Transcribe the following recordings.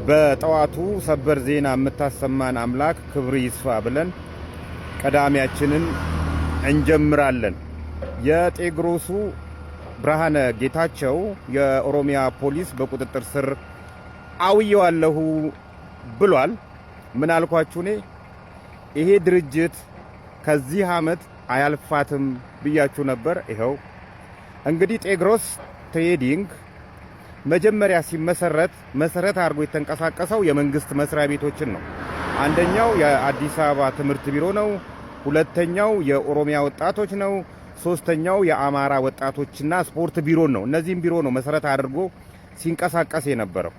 በጠዋቱ ሰበር ዜና የምታሰማን አምላክ ክብር ይስፋ ብለን ቀዳሚያችንን እንጀምራለን። የጤግሮሱ ብርሃነ ጌታቸው የኦሮሚያ ፖሊስ በቁጥጥር ስር አውየዋለሁ ብሏል። ምን አልኳችሁ? ይሄ ድርጅት ከዚህ ዓመት አያልፋትም ብያችሁ ነበር። ይኸው እንግዲህ ጤግሮስ ትሬዲንግ መጀመሪያ መሰረት አድርጎ የተንቀሳቀሰው የመንግስት መስሪያ ቤቶችን ነው። አንደኛው የአዲስ አበባ ትምህርት ቢሮ ነው። ሁለተኛው የኦሮሚያ ወጣቶች ነው። ሶስተኛው የአማራ ወጣቶችና ስፖርት ቢሮ ነው። እነዚህም ቢሮ ነው መሰረት አድርጎ ሲንቀሳቀስ የነበረው።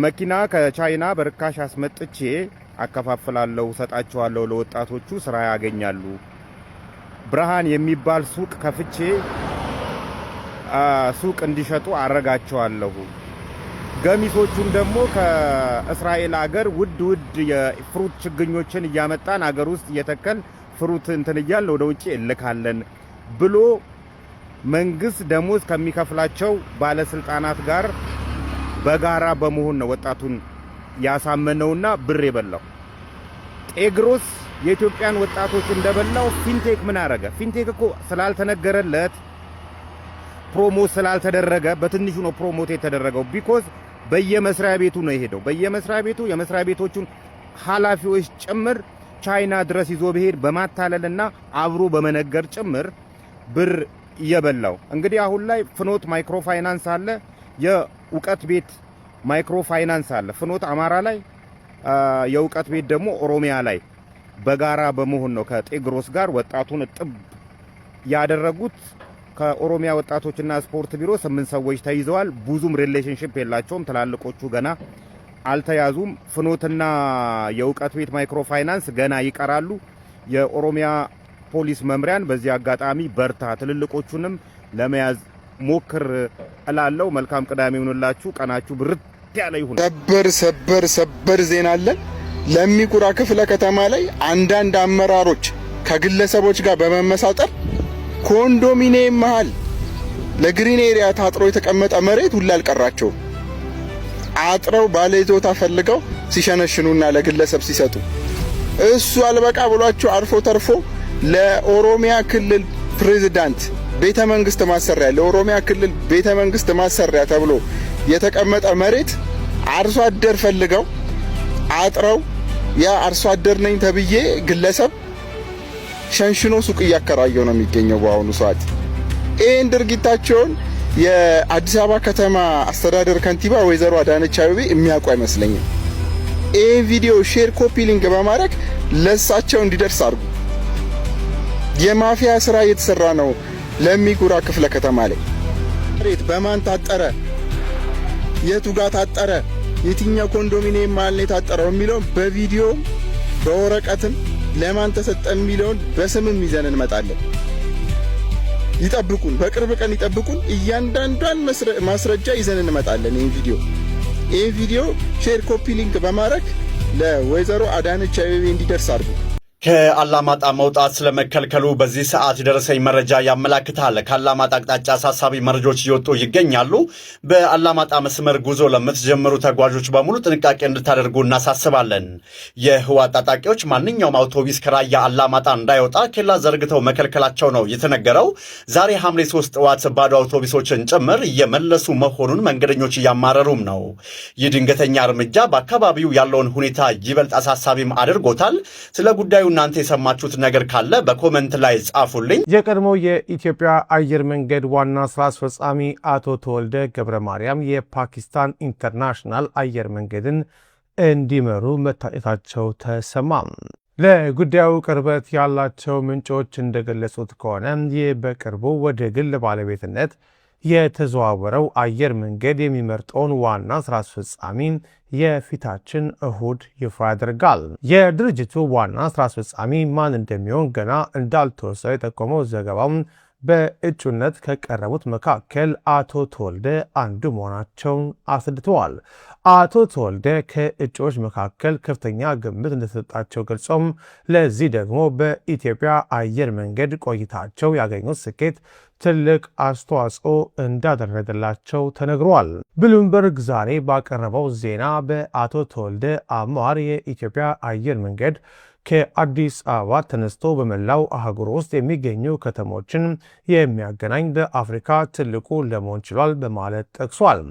መኪና ከቻይና በርካሽ አስመጥቼ አከፋፍላለሁ፣ ሰጣቸዋለሁ፣ ለወጣቶቹ ስራ ያገኛሉ። ብርሃን የሚባል ሱቅ ከፍቼ ሱቅ እንዲሸጡ አረጋቸዋለሁ። ገሚሶቹን ደግሞ ከእስራኤል ሀገር ውድ የፍሩት ችግኞችን እያመጣን ሀገር ውስጥ እየተከል ፍሩት እንትን እያልን ወደ ውጪ እልካለን ብሎ መንግስት ደሞዝ ከሚከፍላቸው ባለስልጣናት ጋር በጋራ በመሆን ነው ወጣቱን ያሳመነውና ብር የበላው። ጤግሮስ የኢትዮጵያን ወጣቶች እንደበላው ፊንቴክ ምን አረገ? ፊንቴክ እኮ ስላልተነገረለት ፕሮሞት ስላልተደረገ በትንሹ ነው ፕሮሞት የተደረገው። ቢኮዝ በየመስሪያ ቤቱ ነው የሄደው። በየመስሪያ ቤቱ የመስሪያ ቤቶቹን ኃላፊዎች ጭምር ቻይና ድረስ ይዞ በሄድ በማታለልና አብሮ በመነገር ጭምር ብር እየበላው። እንግዲህ አሁን ላይ ፍኖት ማይክሮ ፋይናንስ አለ፣ የእውቀት ቤት ማይክሮ ፋይናንስ አለ። ፍኖት አማራ ላይ፣ የእውቀት ቤት ደግሞ ኦሮሚያ ላይ በጋራ በመሆን ነው ከጤግሮስ ጋር ወጣቱን ጥብ ያደረጉት። ከኦሮሚያ ወጣቶችና ስፖርት ቢሮ 8 ሰዎች ተይዘዋል። ብዙም ሪሌሽንሺፕ የላቸውም። ትላልቆቹ ገና አልተያዙም። ፍኖትና የእውቀት ቤት ማይክሮ ፋይናንስ ገና ይቀራሉ። የኦሮሚያ ፖሊስ መምሪያን በዚህ አጋጣሚ በርታ፣ ትልልቆቹንም ለመያዝ ሞክር እላለሁ። መልካም ቅዳሜ ይሁንላችሁ። ቀናችሁ ብርት ያለ ይሁን። ሰበር ዜና አለን። ለሚኩራ ክፍለ ከተማ ላይ አንዳንድ አመራሮች ከግለሰቦች ጋር በመመሳጠር ኮንዶሚኒየም መሃል ለግሪን ኤሪያ ታጥሮ የተቀመጠ መሬት ሁላ አልቀራቸው አጥረው ባለይዞታ ፈልገው ሲሸነሽኑና ለግለሰብ ሲሰጡ እሱ አልበቃ ብሏቸው አርፎ ተርፎ ለኦሮሚያ ክልል ፕሬዝዳንት ቤተ መንግስት ማሰሪያ ለኦሮሚያ ክልል ቤተ መንግስት ማሰሪያ ተብሎ የተቀመጠ መሬት አርሶ አደር ፈልገው አጥረው ያ አርሶ አደር ነኝ ተብዬ ግለሰብ ሸንሽኖ ሱቅ እያከራየው ነው የሚገኘው በአሁኑ ሰዓት። ይህን ድርጊታቸውን የአዲስ አበባ ከተማ አስተዳደር ከንቲባ ወይዘሮ አዳነች አቤቤ የሚያውቁ አይመስለኝም። ይህን ቪዲዮ ሼር፣ ኮፒ ሊንክ በማድረግ ለሳቸው እንዲደርስ አድርጉ። የማፊያ ስራ እየተሰራ ነው ለሚኩራ ክፍለ ከተማ ላይ። መሬት በማን ታጠረ፣ የቱ ጋር ታጠረ፣ የትኛው ኮንዶሚኒየም መሃል ነው የታጠረው የሚለውን በቪዲዮ በወረቀትም ለማን ተሰጠ የሚለውን በስምም ይዘን እንመጣለን። ይጠብቁን፣ በቅርብ ቀን ይጠብቁን። እያንዳንዷን ማስረጃ ይዘን እንመጣለን። ይሄን ቪዲዮ ሼር፣ ኮፒ ሊንክ በማድረግ ለወይዘሮ አዳነች አቤቤ እንዲደርስ አድርጉ። ከአላማጣ መውጣት ስለመከልከሉ በዚህ ሰዓት የደረሰኝ መረጃ ያመላክታል። ከአላማጣ አቅጣጫ አሳሳቢ መረጃዎች እየወጡ ይገኛሉ። በአላማጣ መስመር ጉዞ ለምትጀምሩ ተጓዦች በሙሉ ጥንቃቄ እንድታደርጉ እናሳስባለን። የህወሓት ታጣቂዎች ማንኛውም አውቶቡስ ከራያ አላማጣ እንዳይወጣ ኬላ ዘርግተው መከልከላቸው ነው የተነገረው። ዛሬ ሐምሌ 3 ጠዋት ባዶ አውቶቡሶችን ጭምር እየመለሱ መሆኑን መንገደኞች እያማረሩም ነው። ይህ ድንገተኛ እርምጃ በአካባቢው ያለውን ሁኔታ ይበልጥ አሳሳቢም አድርጎታል። ስለ ጉዳዩ እናንተ የሰማችሁት ነገር ካለ በኮመንት ላይ ጻፉልኝ። የቀድሞው የኢትዮጵያ አየር መንገድ ዋና ስራ አስፈጻሚ አቶ ተወልደ ገብረ ማርያም የፓኪስታን ኢንተርናሽናል አየር መንገድን እንዲመሩ መታጨታቸው ተሰማ። ለጉዳዩ ቅርበት ያላቸው ምንጮች እንደገለጹት ከሆነ ይህ በቅርቡ ወደ ግል ባለቤትነት የተዘዋወረው አየር መንገድ የሚመርጠውን ዋና ስራ አስፈጻሚ የፊታችን እሁድ ይፋ ያደርጋል። የድርጅቱ ዋና ስራ አስፈጻሚ ማን እንደሚሆን ገና እንዳልተወሰነ የጠቆመው ዘገባው በእጩነት ከቀረቡት መካከል አቶ ተወልደ አንዱ መሆናቸውን አስረድተዋል። አቶ ተወልደ ከእጩዎች መካከል ከፍተኛ ግምት እንደተሰጣቸው ገልጾም ለዚህ ደግሞ በኢትዮጵያ አየር መንገድ ቆይታቸው ያገኙት ስኬት ትልቅ አስተዋጽኦ እንዳደረገላቸው ተነግሯል። ብሉምበርግ ዛሬ ባቀረበው ዜና በአቶ ተወልደ አማር የኢትዮጵያ አየር መንገድ ከአዲስ አበባ ተነስቶ በመላው አህጉር ውስጥ የሚገኙ ከተሞችን የሚያገናኝ በአፍሪካ ትልቁ ለመሆን ችሏል በማለት ጠቅሷል።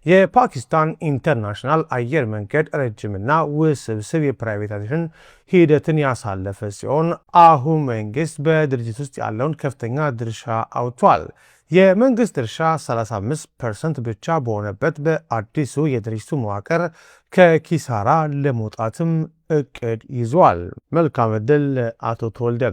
የፓኪስታን ኢንተርናሽናል አየር መንገድ ረጅምና ውስብስብ የፕራይቬታይዜሽን ሂደትን ያሳለፈ ሲሆን አሁን መንግስት በድርጅት ውስጥ ያለውን ከፍተኛ ድርሻ አውጥቷል። የመንግስት ድርሻ 35% ብቻ በሆነበት በአዲሱ የድርጅቱ መዋቅር ከኪሳራ ለመውጣትም እቅድ ይዟል። መልካም ዕድል አቶ ተወልደ።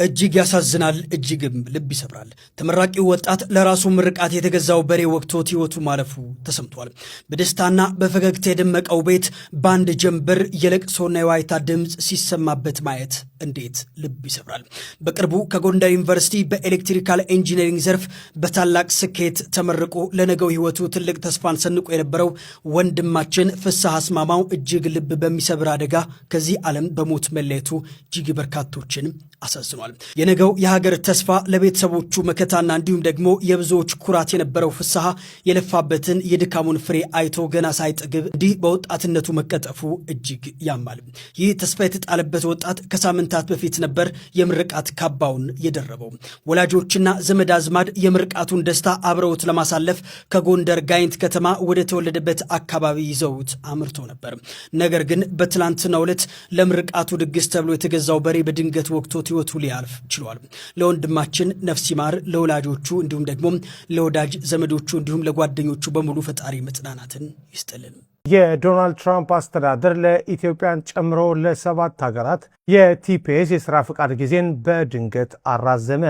እጅግ ያሳዝናል፣ እጅግም ልብ ይሰብራል። ተመራቂው ወጣት ለራሱ ምርቃት የተገዛው በሬ ወቅቶት ሕይወቱ ማለፉ ተሰምቷል። በደስታና በፈገግታ የደመቀው ቤት በአንድ ጀንበር የለቅሶና የዋይታ ድምፅ ሲሰማበት ማየት እንዴት ልብ ይሰብራል። በቅርቡ ከጎንደር ዩኒቨርሲቲ በኤሌክትሪካል ኢንጂነሪንግ ዘርፍ በታላቅ ስኬት ተመርቆ ለነገው ሕይወቱ ትልቅ ተስፋን ሰንቆ የነበረው ወንድማችን ፍስሐ አስማማው እጅግ ልብ በሚሰብር አደጋ ከዚህ ዓለም በሞት መለየቱ እጅግ በርካቶችን አሳዝኗል። የነገው የሀገር ተስፋ ለቤተሰቦቹ መከታና እንዲሁም ደግሞ የብዙዎች ኩራት የነበረው ፍስሐ የለፋበትን የድካሙን ፍሬ አይቶ ገና ሳይጠግብ እንዲህ በወጣትነቱ መቀጠፉ እጅግ ያማል። ይህ ተስፋ የተጣለበት ወጣት ከሳምንታት በፊት ነበር የምርቃት ካባውን የደረበው። ወላጆችና ዘመድ አዝማድ የምርቃቱን ደስታ አብረውት ለማሳለፍ ከጎንደር ጋይንት ከተማ ወደ ተወለደበት አካባቢ ይዘውት አምርቶ ነበር። ነገር ግን በትላንትናው ዕለት ለምርቃቱ ድግስ ተብሎ የተገዛው በሬ በድንገት ወቅቶት ሕይወቱ ሊያልፍ ችሏል። ለወንድማችን ነፍስ ይማር፣ ለወላጆቹ እንዲሁም ደግሞ ለወዳጅ ዘመዶቹ እንዲሁም ለጓደኞቹ በሙሉ ፈጣሪ መጽናናትን ይስጥልን። የዶናልድ ትራምፕ አስተዳደር ለኢትዮጵያን ጨምሮ ለ7 ሀገራት የቲፒኤስ የሥራ ፈቃድ ጊዜን በድንገት አራዘመ።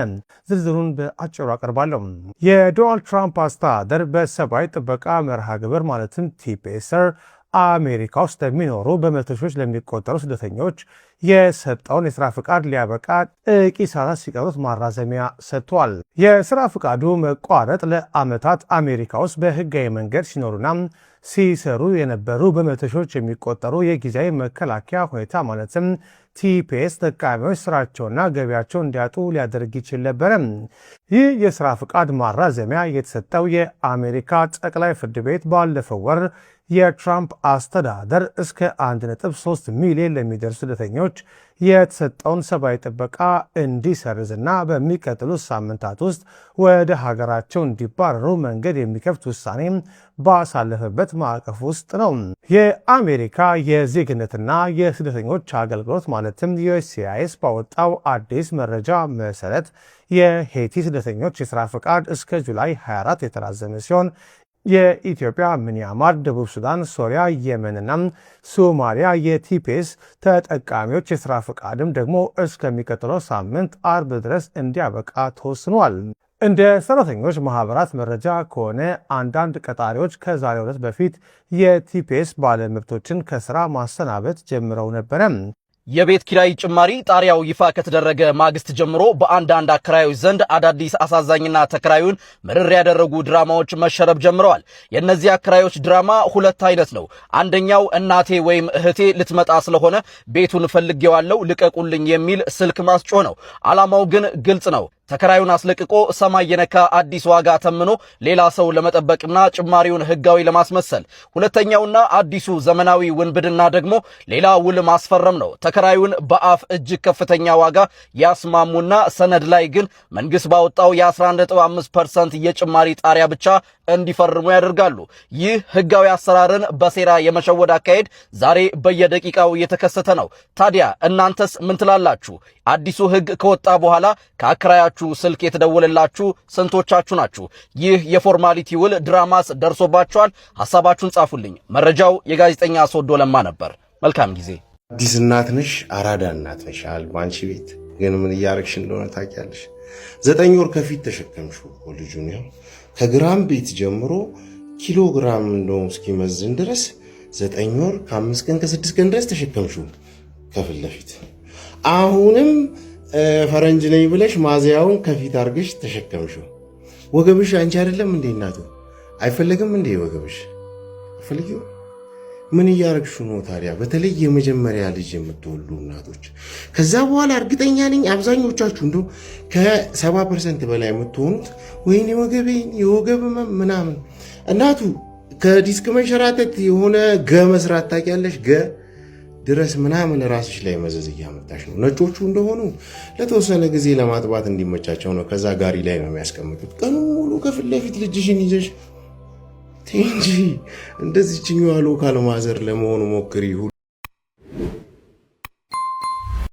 ዝርዝሩን በአጭሩ አቀርባለሁ። የዶናልድ ትራምፕ አስተዳደር በሰብአዊ ጥበቃ መርሃ ግብር ማለትም ቲፒኤስር አሜሪካ ውስጥ ለሚኖሩ በመቶ ሺዎች ለሚቆጠሩ ስደተኞች የሰጠውን የሥራ ፍቃድ ሊያበቃ ጥቂት ሰዓታት ሲቀሩት ማራዘሚያ ሰጥቷል። የሥራ ፍቃዱ መቋረጥ ለዓመታት አሜሪካ ውስጥ በሕጋዊ መንገድ ሲኖሩና ሲሰሩ የነበሩ በመቶ ሺዎች የሚቆጠሩ የጊዜያዊ መከላከያ ሁኔታ ማለትም ቲፒኤስ ተጠቃሚዎች ስራቸውና ገቢያቸው እንዲያጡ ሊያደርግ ይችል ነበረ። ይህ የሥራ ፍቃድ ማራዘሚያ የተሰጠው የአሜሪካ ጠቅላይ ፍርድ ቤት ባለፈው ወር የትራምፕ አስተዳደር እስከ 1.3 ሚሊዮን ለሚደርሱ ስደተኞች የተሰጠውን ሰብአዊ ጥበቃ እንዲሰርዝና በሚቀጥሉት ሳምንታት ውስጥ ወደ ሀገራቸው እንዲባረሩ መንገድ የሚከፍት ውሳኔ ባሳለፈበት ማዕቀፍ ውስጥ ነው። የአሜሪካ የዜግነትና የስደተኞች አገልግሎት ማለትም ዩኤስሲአይኤስ ባወጣው አዲስ መረጃ መሰረት የሄይቲ ስደተኞች የሥራ ፈቃድ እስከ ጁላይ 24 የተራዘመ ሲሆን የኢትዮጵያ፣ ሚያንማር፣ ደቡብ ሱዳን፣ ሶሪያ፣ የመንና ሶማሊያ የቲፒኤስ ተጠቃሚዎች የሥራ ፈቃድም ደግሞ እስከሚቀጥለው ሳምንት አርብ ድረስ እንዲያበቃ ተወስኗል። እንደ ሰራተኞች ማህበራት መረጃ ከሆነ አንዳንድ ቀጣሪዎች ከዛሬ ዕለት በፊት የቲፒኤስ ባለመብቶችን ከስራ ማሰናበት ጀምረው ነበረ። የቤት ኪራይ ጭማሪ ጣሪያው ይፋ ከተደረገ ማግስት ጀምሮ በአንዳንድ አከራዮች ዘንድ አዳዲስ አሳዛኝና ተከራዩን ምርር ያደረጉ ድራማዎች መሸረብ ጀምረዋል። የእነዚህ አከራዮች ድራማ ሁለት አይነት ነው። አንደኛው እናቴ ወይም እህቴ ልትመጣ ስለሆነ ቤቱን ፈልጌዋለሁ ልቀቁልኝ የሚል ስልክ ማስጮህ ነው። ዓላማው ግን ግልጽ ነው። ተከራዩን አስለቅቆ ሰማይ የነካ አዲስ ዋጋ ተምኖ ሌላ ሰው ለመጠበቅና ጭማሪውን ህጋዊ ለማስመሰል። ሁለተኛውና አዲሱ ዘመናዊ ውንብድና ደግሞ ሌላ ውል ማስፈረም ነው። ተከራዩን በአፍ እጅግ ከፍተኛ ዋጋ ያስማሙና ሰነድ ላይ ግን መንግስት ባወጣው የ11.5% የጭማሪ ጣሪያ ብቻ እንዲፈርሙ ያደርጋሉ። ይህ ህጋዊ አሰራርን በሴራ የመሸወድ አካሄድ ዛሬ በየደቂቃው እየተከሰተ ነው። ታዲያ እናንተስ ምን ትላላችሁ? አዲሱ ህግ ከወጣ በኋላ ከአከራያችሁ ስልክ የተደወለላችሁ ስንቶቻችሁ ናችሁ? ይህ የፎርማሊቲ ውል ድራማስ ደርሶባችኋል? ሐሳባችሁን ጻፉልኝ። መረጃው የጋዜጠኛ ሶዶ ለማ ነበር። መልካም ጊዜ። አዲስ እናት ነሽ፣ አራዳ እናት ነሽ አል ባንቺ ቤት ግን ምን እያረግሽ እንደሆነ ታውቂያለሽ? 9 ወር ከፊት ተሸከምሽው ልጁን ያው ከግራም ቤት ጀምሮ ኪሎ ግራም እንደውም እስኪመዝን ድረስ 9 ወር ከ5 ቀን ከ6 ቀን ድረስ ተሸከምሽው ከፊት ለፊት። አሁንም ፈረንጅ ነኝ ብለሽ ማዚያውን ከፊት አድርገሽ ተሸከምሽው። ወገብሽ አንቺ አይደለም እንዴ እናቱ? አይፈልግም እንዴ ወገብሽ? አይፈልጊው? ምን እያረግሽ ነው ታዲያ? በተለይ የመጀመሪያ ልጅ የምትወልዱ እናቶች፣ ከዛ በኋላ እርግጠኛ ነኝ አብዛኞቻችሁ እንደው ከ70% በላይ የምትሆኑት ወይኔ ወገቤን የወገብ ምናምን። እናቱ ከዲስክ መንሸራተት የሆነ ገ መስራት ታውቂያለሽ? ገ ድረስ ምናምን ራስሽ ላይ መዘዝ እያመጣሽ ነው። ነጮቹ እንደሆኑ ለተወሰነ ጊዜ ለማጥባት እንዲመቻቸው ነው ከዛ ጋሪ ላይ ነው የሚያስቀምጡት። ቀኑ ሙሉ ከፊት ለፊት ልጅሽን ይዘሽ እንጂ እንደዚህ ችኛዋ ሎካል ማዘር ለመሆኑ ሞክሪ።